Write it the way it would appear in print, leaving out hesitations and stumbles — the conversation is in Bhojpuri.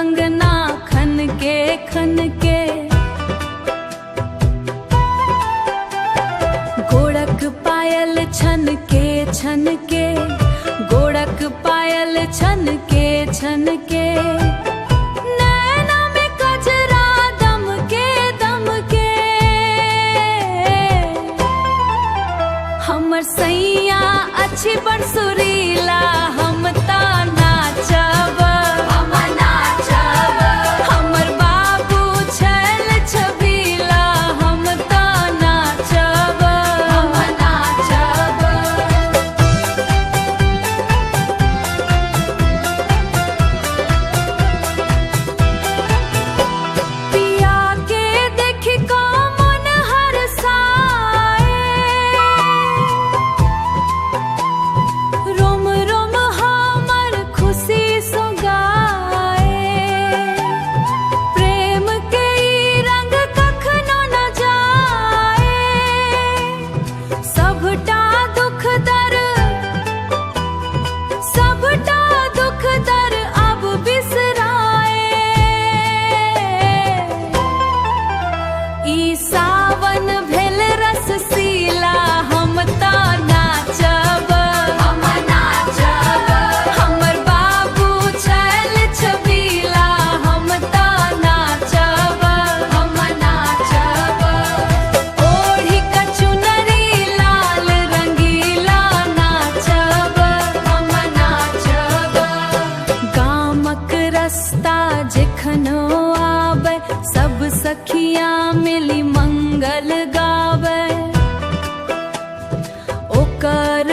कंगना खन के गोड़क पायल छन के गोड़क पायल छन के नैना में कजरा दम के हमर सैया अच्छी बड़ सुरीला हम ता नाचब हमर बाबू छल छबीला हम ता नाचब पिया के देखी को मन हरसाए रोम रोम हमर खुशी सुगाए प्रेम के ई रंग कखनो न जाए सबटा दुख दर अब बिसराए ई सावन भेल रससीला हम ता नाचब हमर बाबू छल छबीला हम ता नाचब ओढ़ी क चुनरी लाल रंगीला नाचब गामक रस्ता जखनो आबै सब सखियां मिली मंगल गाबै ओकर